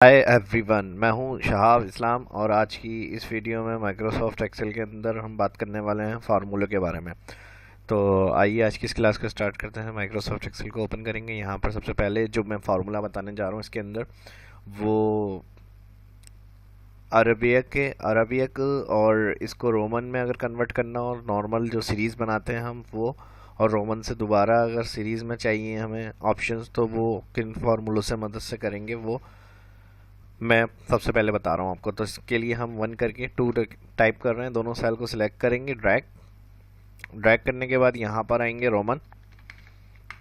Hi everyone, मैं हूं शहाब इस्लाम और आज की इस वीडियो में माइक्रोसॉफ्ट एक्सेल के अंदर हम बात करने वाले हैं फार्मूले के बारे में। तो आइए आज की इस क्लास को स्टार्ट करते हैं। माइक्रोसॉफ्ट एक्सेल को ओपन करेंगे। यहाँ पर सबसे पहले जो मैं फार्मूला बताने जा रहा हूँ इसके अंदर वो अरबियक और इसको रोमन में अगर कन्वर्ट करना और नॉर्मल जो सीरीज़ बनाते हैं हम वो, और रोमन से दोबारा अगर सीरीज़ में चाहिए हमें ऑप्शंस तो वो किन फार्मूलों से मदद से करेंगे वो मैं सबसे पहले बता रहा हूँ आपको। तो इसके लिए हम 1 करके 2 टाइप कर रहे हैं। दोनों सेल को सिलेक्ट करेंगे, ड्रैग ड्रैग करने के बाद यहाँ पर आएंगे रोमन,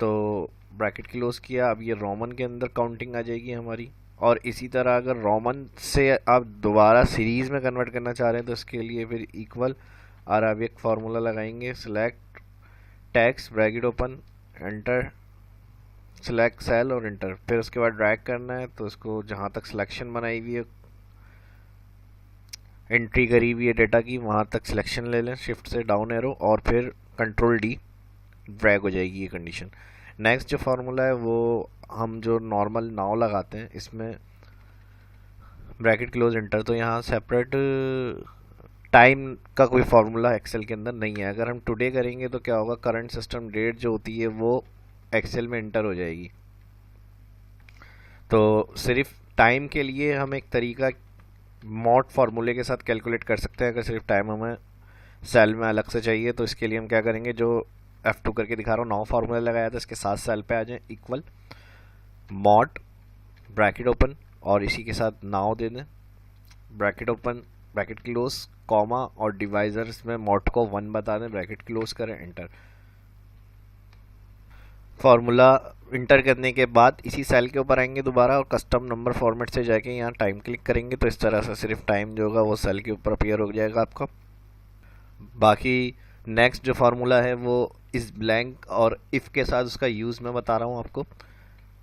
तो ब्रैकेट क्लोज किया। अब ये रोमन के अंदर काउंटिंग आ जाएगी हमारी। और इसी तरह अगर रोमन से आप दोबारा सीरीज में कन्वर्ट करना चाह रहे हैं तो इसके लिए फिर इक्वल अराबिक फार्मूला लगाएंगे। Select text, bracket open, enter, select cell और इंटर। फिर उसके बाद ड्रैग करना है तो इसको जहाँ तक सिलेक्शन बनाई हुई है, एंट्री करी हुई है डेटा की, वहाँ तक सिलेक्शन ले लें शिफ्ट से डाउन एरो और फिर कंट्रोल डी, ड्रैग हो जाएगी ये कंडीशन। नेक्स्ट जो फार्मूला है वो हम जो नॉर्मल नाव लगाते हैं इसमें ब्रैकेट क्लोज इंटर। तो यहाँ सेपरेट टाइम का कोई फार्मूला एक्सेल के अंदर नहीं है। अगर हम टुडे करेंगे तो क्या होगा, करंट सिस्टम डेट जो होती है वो एक्सेल में इंटर हो जाएगी। तो सिर्फ टाइम के लिए हम एक तरीका मॉड फार्मूले के साथ कैलकुलेट कर सकते हैं। अगर सिर्फ टाइम हमें सेल में अलग से चाहिए तो इसके लिए हम क्या करेंगे, जो F2 करके दिखा रहा हूँ, नाउ फार्मूला लगाया था इसके साथ सेल पे आ जाए, इक्वल मॉड ब्रैकेट ओपन और इसी के साथ नाउ दे दें, bracket open bracket close comma और डिवाइजर्स में मॉड को 1 बता दें, ब्रैकेट क्लोज करें, एंटर। फार्मूला इंटर करने के बाद इसी सेल के ऊपर आएंगे दोबारा और कस्टम नंबर फॉर्मेट से जाके यहाँ टाइम क्लिक करेंगे तो इस तरह से सिर्फ टाइम जो होगा वो सेल के ऊपर अपीयर हो जाएगा आपका। बाकी नेक्स्ट जो फार्मूला है वो इस ब्लैंक और इफ़ के साथ उसका यूज़ मैं बता रहा हूँ आपको।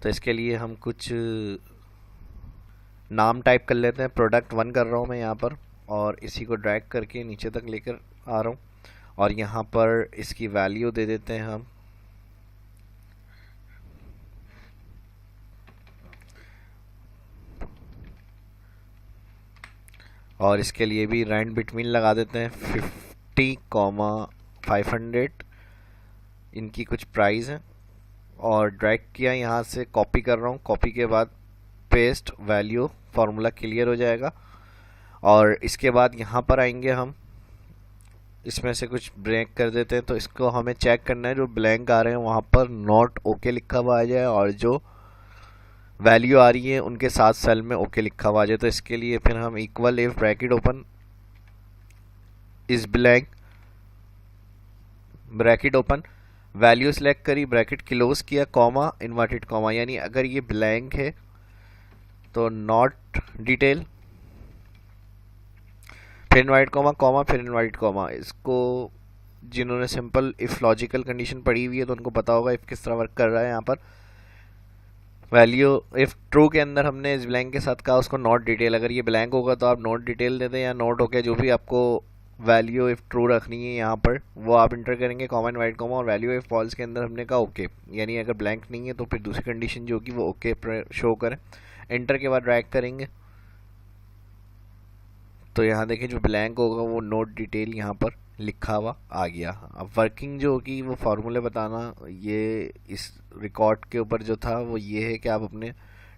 तो इसके लिए हम कुछ नाम टाइप कर लेते हैं। प्रोडक्ट 1 कर रहा हूँ मैं यहाँ पर और इसी को ड्रैग करके नीचे तक लेकर आ रहा हूँ और यहाँ पर इसकी वैल्यू दे देते हैं हम और इसके लिए भी रैंड बिटवीन लगा देते हैं 50,500 इनकी कुछ प्राइस है। और ड्रैग किया, यहाँ से कॉपी कर रहा हूँ, कॉपी के बाद पेस्ट, वैल्यू फार्मूला क्लियर हो जाएगा। और इसके बाद यहाँ पर आएंगे हम इसमें से कुछ ब्लैंक कर देते हैं। तो इसको हमें चेक करना है जो ब्लैंक आ रहे हैं वहाँ पर नॉट ओके लिखा हुआ आ जाए और जो वैल्यू आ रही है उनके साथ सेल में ओके लिखा हुआ आ जाए। तो इसके लिए फिर हम इक्वल इफ ब्रैकेट ओपन इस blank bracket open value select करी, ब्रैकेट क्लोज किया, कॉमा इन्वर्टेड कॉमा, यानी अगर ये ब्लैंक है तो नॉट डिटेल, फिर इन्वर्टेड कॉमा, कॉमा फिर इन्वर्टेड कॉमा। इसको जिन्होंने सिंपल इफ लॉजिकल कंडीशन पढ़ी हुई है तो उनको पता होगा इफ किस तरह वर्क कर रहा है। यहाँ पर वैल्यू इफ ट्रू के अंदर हमने इस ब्लैंक के साथ कहा उसको नॉट डिटेल, अगर ये ब्लैंक होगा तो आप नॉट डिटेल दे दें या नॉट होके जो भी आपको वैल्यू इफ ट्रू रखनी है यहाँ पर वो आप इंटर करेंगे, कॉमा इनवाइट कॉमा। और वैल्यू इफ फॉल्स के अंदर हमने कहा ओके, यानी अगर ब्लैंक नहीं है तो फिर दूसरी कंडीशन जो होगी वो ओके शो करें। एंटर के बाद ड्रैग करेंगे तो यहाँ देखिए जो ब्लैंक होगा वो नोट डिटेल यहाँ पर लिखा हुआ आ गया। अब वर्किंग जो होगी वो फार्मूले बताना, ये इस रिकॉर्ड के ऊपर जो था वो ये है कि आप अपने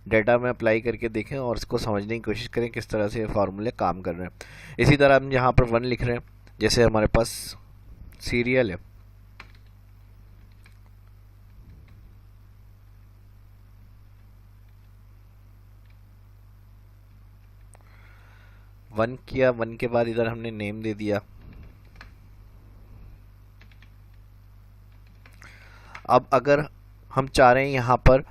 डेटा में अप्लाई करके देखें और इसको समझने की कोशिश करें किस तरह से ये फार्मूले काम कर रहे हैं। इसी तरह हम यहाँ पर 1 लिख रहे हैं, जैसे हमारे पास सीरियल है, वन किया, 1 के बाद इधर हमने नेम दे दिया। अब अगर हम चाह रहे हैं यहाँ पर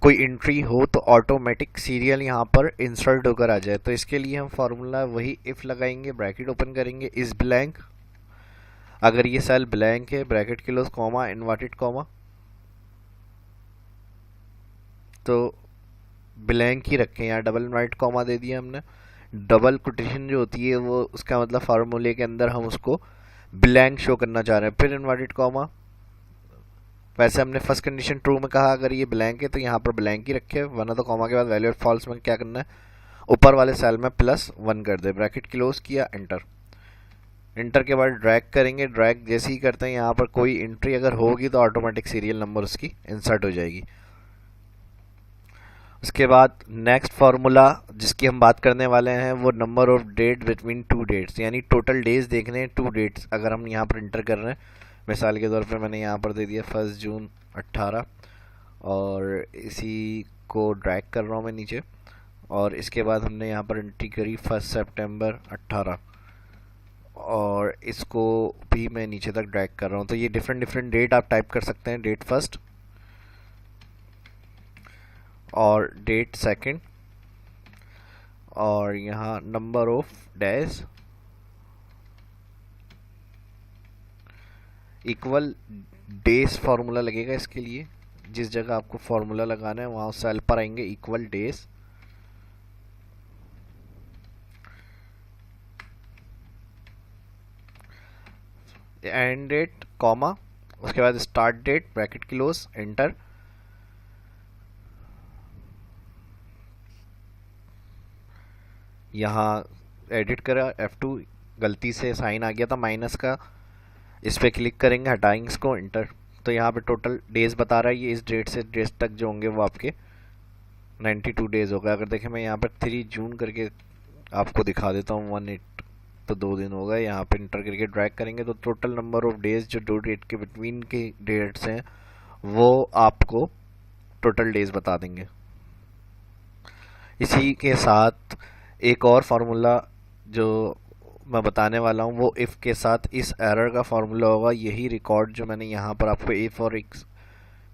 कोई एंट्री हो तो ऑटोमेटिक सीरियल यहाँ पर इंसर्ट होकर आ जाए, तो इसके लिए हम फार्मूला वही इफ लगाएंगे, ब्रैकेट ओपन करेंगे इस ब्लैंक, अगर ये सेल ब्लैंक है bracket close comma inverted comma, तो ब्लैंक ही रखें। यहाँ डबल इन्वर्टेड कॉमा दे दिया हमने। डबल कोटेशन जो होती है वो उसका मतलब फार्मूले के अंदर हम उसको ब्लैंक शो करना चाह रहे हैं। फिर इन्वर्टेड कॉमा, वैसे हमने फर्स्ट कंडीशन ट्रू में कहा अगर ये ब्लैंक है तो यहाँ पर ब्लैंक ही रखे, वरना तो कॉमा के बाद वैल्यू एट फॉल्स में क्या करना है, ऊपर वाले सेल में +1 कर दे। ब्रैकेट क्लोज किया, एंटर। इंटर के बाद ड्रैग करेंगे, ड्रैग जैसे ही करते हैं यहाँ पर कोई एंट्री अगर होगी तो ऑटोमेटिक सीरियल नंबर उसकी इंसर्ट हो जाएगी। उसके बाद नेक्स्ट फार्मूला जिसकी हम बात करने वाले हैं वो number of date between two dates, यानी टोटल डेज देखने हैं टू डेट्स अगर हम यहाँ पर इंटर कर रहे हैं। मिसाल के तौर पर मैंने यहाँ पर दे दिया 1 जून 18 और इसी को ड्रैग कर रहा हूँ मैं नीचे, और इसके बाद हमने यहाँ पर एंट्री करी 1 सितंबर 18 और इसको भी मैं नीचे तक ड्रैग कर रहा हूँ। तो ये डिफरेंट डिफरेंट डेट आप टाइप कर सकते हैं, डेट फर्स्ट और डेट सेकंड, और यहाँ number of days equal days formula लगेगा इसके लिए। जिस जगह आपको फार्मूला लगाना है वहाँ सेल पर आएंगे equal days, end date comma, उसके बाद start date bracket close, enter. यहाँ एडिट करा F2, गलती से साइन आ गया था माइनस का, इस पर क्लिक करेंगे, हटाएंगे इसको, एंटर। तो यहाँ पे टोटल डेज बता रहा है ये इस डेट से डेट तक जो होंगे वो आपके 92 डेज होगा। अगर देखें मैं यहाँ पर 3 जून करके आपको दिखा देता हूँ, 18 तो 2 दिन हो गए। यहाँ पे इंटर करके ड्रैग करेंगे तो टोटल नंबर ऑफ डेज जो दो डेट के बिटवीन के डेट्स हैं वो आपको टोटल डेज बता देंगे। इसी के साथ एक और फार्मूला जो मैं बताने वाला हूँ वो इफ़ के साथ इस एरर का फार्मूला होगा। यही रिकॉर्ड जो मैंने यहाँ पर आपको इफ़ और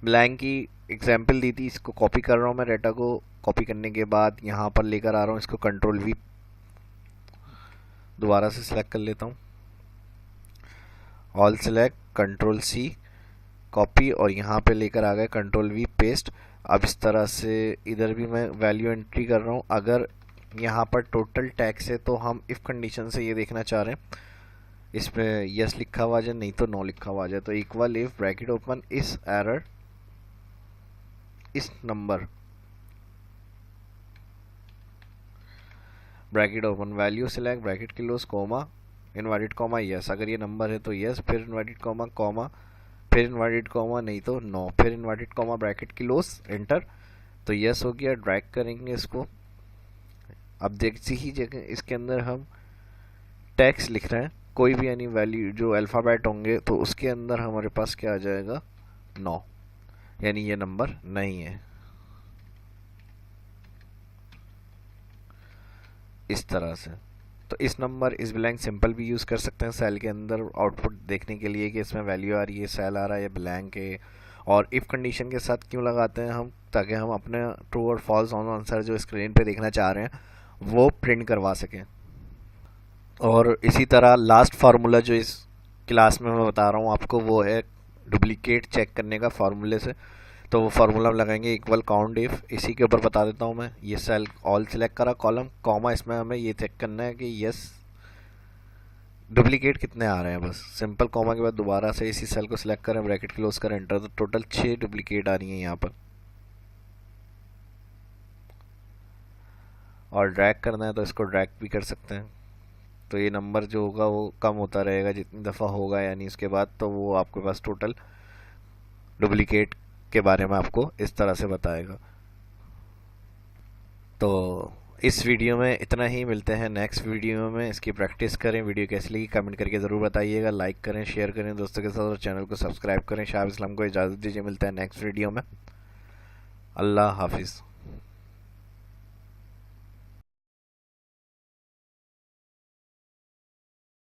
ब्लैंक की एग्जाम्पल दी थी, इसको कॉपी कर रहा हूँ मैं, डाटा को कॉपी करने के बाद यहाँ पर लेकर आ रहा हूँ, इसको Ctrl+V दोबारा से सिलेक्ट कर लेता हूँ, ऑल सेलेक्ट, Ctrl+C कॉपी, और यहाँ पे लेकर आ गए Ctrl+V पेस्ट। अब इस तरह से इधर भी मैं वैल्यू एंट्री कर रहा हूँ। अगर यहाँ पर टोटल टैक्स है तो हम इफ़ कंडीशन से ये देखना चाह रहे हैं इसमें यस लिखा हुआ जाए, नहीं तो नो लिखा हुआ जाए। तो इक्वल इफ ब्रैकेट ओपन इस एरर इस number bracket open value select bracket close comma inverted comma yes, अगर ये नंबर है तो यस, फिर इनवर्टेड कॉमा कॉमा, फिर इनवर्टेड कॉमा, नहीं तो नो, फिर inverted comma bracket close, enter. तो यस हो गया। ड्रैग करेंगे इसको, अब देखिए ही जगह इसके अंदर हम टेक्स्ट लिख रहे हैं कोई भी, यानी वैल्यू जो अल्फ़ाबेट होंगे तो उसके अंदर हमारे पास क्या आ जाएगा, 9, यानी ये नंबर नहीं है। इस तरह से तो इस नंबर इस ब्लैंक सिंपल भी यूज़ कर सकते हैं सेल के अंदर आउटपुट देखने के लिए कि इसमें वैल्यू आ रही है, सेल आ रहा है या ब्लैंक है। और इफ़ कंडीशन के साथ क्यों लगाते हैं हम, ताकि हम अपने ट्रू और फॉल्स आंसर जो स्क्रीन पे देखना चाह रहे हैं वो प्रिंट करवा सकें। और इसी तरह लास्ट फार्मूला जो इस क्लास में मैं बता रहा हूँ आपको वो है डुप्लीकेट चेक करने का फार्मूले से। तो वो फार्मूला हम लगाएंगे इक्वल काउंट इफ, इसी के ऊपर बता देता हूँ मैं। ये सेल ऑल सेलेक्ट करा, कॉलम कॉमा, इसमें हमें ये चेक करना है कि यस डुप्लीकेट कितने आ रहे हैं। बस सिंपल कॉमा के बाद दोबारा से इसी सेल को सिलेक्ट करें, ब्रैकेट क्लोज करें, एंटर। तो टोटल 6 डुप्लीकेट आ रही हैं यहाँ पर। और ड्रैग करना है तो इसको ड्रैग भी कर सकते हैं। तो ये नंबर जो होगा वो कम होता रहेगा जितनी दफ़ा होगा, यानी इसके बाद तो वो आपके पास टोटल डुप्लीकेट के बारे में आपको इस तरह से बताएगा। तो इस वीडियो में इतना ही, मिलते हैं नेक्स्ट वीडियो में। इसकी प्रैक्टिस करें। वीडियो कैसी लगी कमेंट करके ज़रूर बताइएगा, लाइक करें, शेयर करें दोस्तों के साथ और चैनल को सब्सक्राइब करें। शाह इस्लाम को इजाज़त दीजिए, मिलता है नेक्स्ट वीडियो में। अल्लाह हाफिज़।